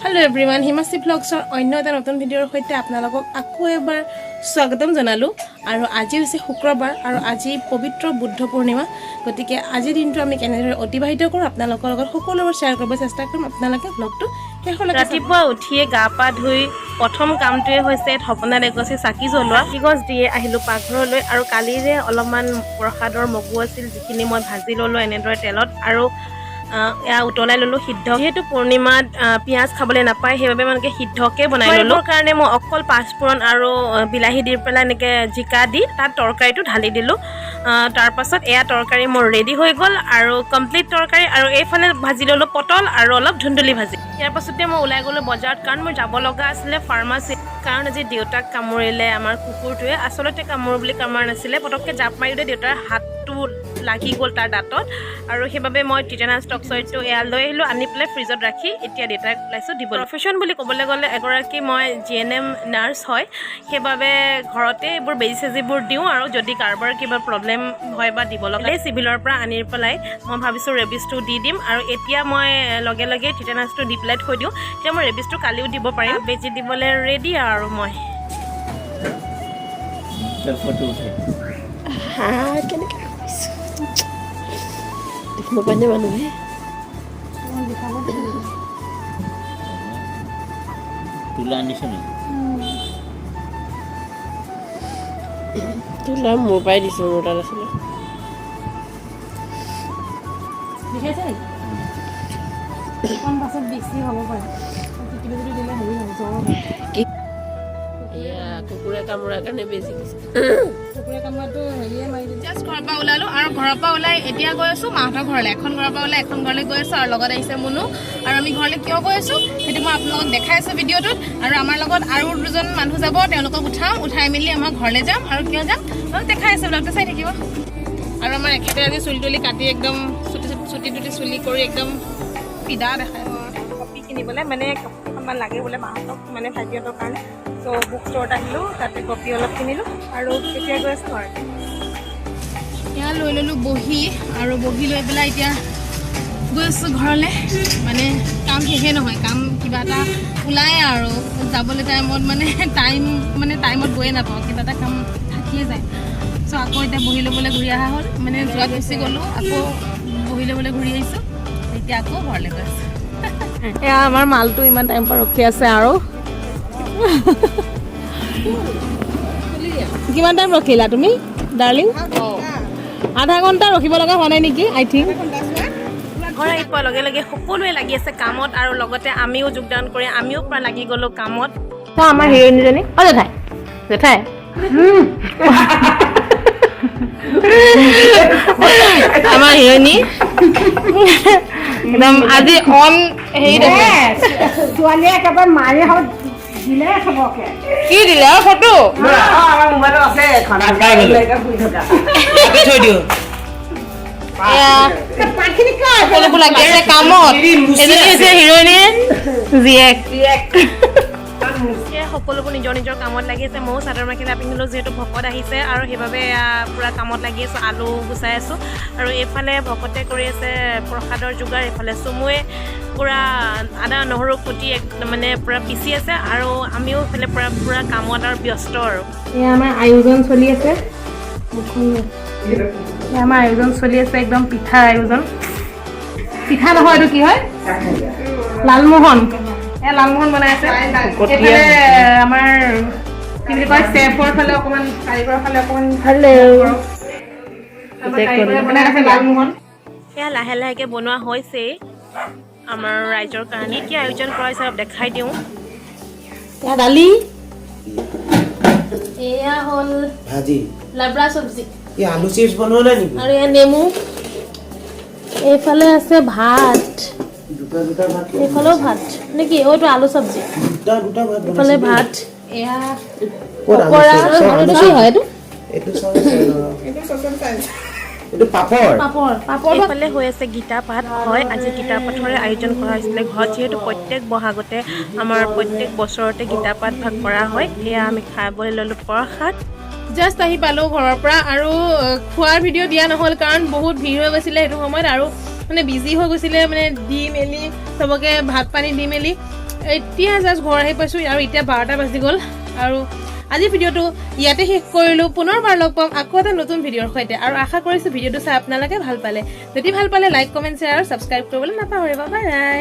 Hello everyone, Himashi Vlogsৰ অন্য এটা নতুন ভিডিঅ'ৰ সৈতে আপোনালোকক আকৌ এবাৰ স্বাগতম জনালো আৰু আজি হৈছে শুক্ৰবাৰ আৰু আজি পবিত্ৰ বুদ্ধ পূৰ্ণিমা গতিকে আজি দিনটো আমি কেনেদৰে অতিবাহিত কৰোঁ আপোনালোকৰ লগত সকলোবোৰ শ্বেয়াৰ কৰিব চেষ্টা কৰিম আপোনালোকে ব্লগটো শেষলৈকে ৰাতিপুৱা উঠিয়ে গা পা ধুই প্ৰথম কামটোৱে হৈছে থপনাত এগছি চাকি জ্বলোৱা গছ দিয়ে আহিলোঁ পাকঘৰলৈ আৰু কালিৰে অলপমান প্ৰসাদৰ মগু আছিল যিখিনি মই ভাজি ল'লোঁ এনেদৰে তেলত আৰু এয়া উতলাই ল'লোঁ সিদ্ধ যিহেতু পূৰ্ণিমাত পিঁয়াজ খাবলৈ নাপায় সেইবাবে মানে সিদ্ধকৈ বনাই ল'লোঁ কাৰণে মই অকল পাঁচফোৰণ আৰু বিলাহী দি পেলাই এনেকৈ জিকা দি তাত তৰকাৰীটো ঢালি দিলোঁ তাৰপাছত এয়া তৰকাৰী মোৰ ৰেডি হৈ গ'ল আৰু কমপ্লিট তৰকাৰী আৰু এইফালে ভাজি ল'লোঁ পটল আৰু অলপ ধুন্দুলি ভাজি ইয়াৰ পাছতে মই ওলাই গ'লোঁ বজাৰত কাৰণ মোৰ যাব লগা আছিলে ফাৰ্মাচীত কাৰণ আজি দেউতাক কামুৰিলে আমাৰ কুকুৰটোৱে আচলতে কামোৰ বুলি কামোৰা নাছিলে পটককৈ জাপ মাৰিলে দেউতাৰ হাতটো লাগি গ'ল তাৰ দাঁতত আৰু সেইবাবে মই টিটেনাছ টক্সইডটো এয়া লৈ আহিলোঁ আনি পেলাই ফ্ৰিজত ৰাখি এতিয়া দেউতাক ওলাইছোঁ দিব প্ৰফেশ্যন বুলি ক'বলৈ গ'লে এগৰাকী মই GNM নাৰ্ছ হয় সেইবাবে ঘৰতে এইবোৰ বেজি চেজিবোৰ দিওঁ আৰু যদি কাৰোবাৰ কিবা প্ৰব্লেম হয় বা দিব লগা চিভিলৰ পৰা আনি পেলাই মই ভাবিছোঁ ৰেবিছটো দি দিম আৰু এতিয়া মই লগে লগে টিটেনাছটো দি পেলাই থৈ দিওঁ এতিয়া মই ৰেবিছটো কালিও দিব পাৰিম বেজি দিবলৈ ৰেডি আৰু মই মোবাইলে মানুহে তুলা আনিছ নি তোলা মোৰ পৰাই দিছোঁ মোৰ তাত আছিলে দেখাইছে নেকি অকণ পাছত বেছি হ'ব পাৰে কিবা যদি দিলে হেৰি হ'ব জ্বৰ হ'ব এয়া কুকুৰে কামোৰাৰ কাৰণে বেছি দিছে কুকুৰে কামোৰাটো হেৰিয়ে মাৰি দিছে জাষ্ট ঘৰৰ পৰা ওলালোঁ আৰু ঘৰৰ পৰা ওলাই এতিয়া গৈ আছোঁ মাহঁতৰ ঘৰলৈ এখন ঘৰৰ পৰা ওলাই এখন ঘৰলৈ গৈ আছোঁ আৰু লগত আহিছে মুনু আৰু আমি ঘৰলৈ কিয় গৈ আছোঁ সেইটো মই আপোনালোকক দেখাই আছোঁ ভিডিঅ'টোত আৰু আমাৰ লগত আৰু দুজন মানুহ যাব তেওঁলোকক উঠাই মেলি আমাৰ ঘৰলৈ যাম আৰু কিয় যাম দেখাই আছোঁ ব্লগটো চাই থাকিব আৰু আমাৰ এখেতে আজি চুলি তুলি কাটি একদম চুটি টুটি চুলি কৰি একদম পিদা দেখাই কপি কিনিবলৈ মানে কপিখনমান লাগে বোলে মাহঁতক মানে ভাইটিহঁতৰ কাৰণে ত' বুক ষ্ট'ৰত আহিলোঁ তাতে কপি অলপ কিনিলোঁ আৰু এতিয়া গৈ আছোঁ ঘৰত এয়া লৈ ল'লোঁ বহি আৰু বহি লৈ পেলাই এতিয়া গৈ আছোঁ ঘৰলৈ মানে কাম শেষেই নহয় কাম কিবা এটা ওলায় আৰু যাবলৈ টাইমত মানে টাইমত গৈয়ে নাপাওঁ কিবা এটা কাম থাকিয়ে যায় চ' আকৌ এতিয়া বহি ল'বলৈ ঘূৰি অহা হ'ল মানে যোৱাত গুচি গ'লোঁ আকৌ বহি ল'বলৈ ঘূৰি আহিছোঁ এতিয়া আকৌ ঘৰলৈ গৈ আছোঁ এয়া আমাৰ মালটো ইমান টাইম পৰা ৰখি আছে আৰু কিমান টাইম ৰখিলা তুমি ডাৰ্লিং আধা ঘণ্টা ৰখিব লগা হোৱা নাই নেকি আই থিংক ঘৰ আহি পোৱাৰ লগে লগে সকলোৱে লাগি আছে কামত আৰু লগতে আমিও যোগদান কৰি আমিও প্ৰায় লাগি গ'লোঁ কামত আমাৰ হিৰইনজনী অঁ জেঠাই জেঠাই আমাৰ হিৰইনী একদম আজি অন হেৰিত ছোৱালীয়ে একেবাৰে মাৰি হওক দিলে চবকে কি দিলে আৰু ফটো মোবাইলত আছে এখন থৈ দিওঁ পাতখিনি কাৰ সকলোবোৰ লাগি আছে কামত এজনী হৈছে হিৰইনীৰ জীয়েক সকলোবোৰ নিজৰ নিজৰ কামত লাগি আছে ময়ো চাদৰ মেখেলা পিন্ধিলোঁ যিহেতু ভকত আহিছে আৰু সেইবাবে পূৰা কামত লাগি আছোঁ আলু গুচাই আছোঁ আৰু এইফালে ভকতে কৰি আছে প্ৰসাদৰ যোগাৰ এইফালে চুমুৱে পূৰা আদা নহৰু কুটি মানে পূৰা পিচি আছে আৰু আমিও এইফালে পূৰা কামত আৰু ব্যস্ত আৰু এয়া আমাৰ আয়োজন চলি আছে আমাৰ আয়োজন চলি আছে একদম পিঠাৰ আয়োজন পিঠা নহয় এইটো কি হয় লালমোহন এয়া লালমোহন বনাই আছে এইফালে আমাৰ কি বুলি কয় চেফৰ ফালে অকণমান কাৰিকৰৰ ফালে অকণমান বনাই আছে লালমোহন সেয়া লাহে লাহেকৈ বনোৱা হৈছেই আমাৰ ৰাইজৰ কাৰণে কি আয়োজন কৰা হৈছে অলপ দেখাই দিওঁ এয়া দালি এয়া হ'ল ভাজি লাবৰা চব্জি এই আলু চিপছ বনোৱা নাই নেকি আৰু এয়া নেমু এইফালে আছে ভাত দুটা ভাত এইফালেও ভাত নেকি এইটো আলু চব্জি দুটা ভাত এইফালে ভাত এয়া ক'ত পকৰা আলু কি হয় এইটো এইটো এইটো পাপৰ পাপৰ এইফালে হৈ আছে গীতা পাঠ হয় আজি গীতা পাঠৰে আয়োজন কৰা হৈছিলে ঘৰত যিহেতু প্ৰত্যেক বহাগতে আমাৰ প্ৰত্যেক বছৰতে গীতা পাঠ ভাগ কৰা হয় এয়া আমি খাবলৈ ল'লোঁ প্ৰসাদ জাষ্ট আহি পালোঁ ঘৰৰ পৰা আৰু খোৱাৰ ভিডিঅ' দিয়া নহ'ল কাৰণ বহুত ভিৰ হৈ গৈছিলে সেইটো সময়ত আৰু মানে বিজি হৈ গৈছিলে মানে দি মেলি চবকে ভাত পানী দি মেলি এতিয়া জাষ্ট ঘৰ আহি পাইছোঁ আৰু এতিয়া 12টা বাজি গ'ল আৰু আজি ভিডিঅ'টো ইয়াতে শেষ কৰিলোঁ পুনৰবাৰ লগ পাম আকৌ এটা নতুন ভিডিঅ'ৰ সৈতে আৰু আশা কৰিছোঁ ভিডিঅ'টো চাই আপোনালোকে ভাল পালে যদি ভাল পালে লাইক কমেণ্ট শ্বেয়াৰ আৰু ছাবস্ক্ৰাইব কৰিবলৈ নাপাহৰিব বাই বাই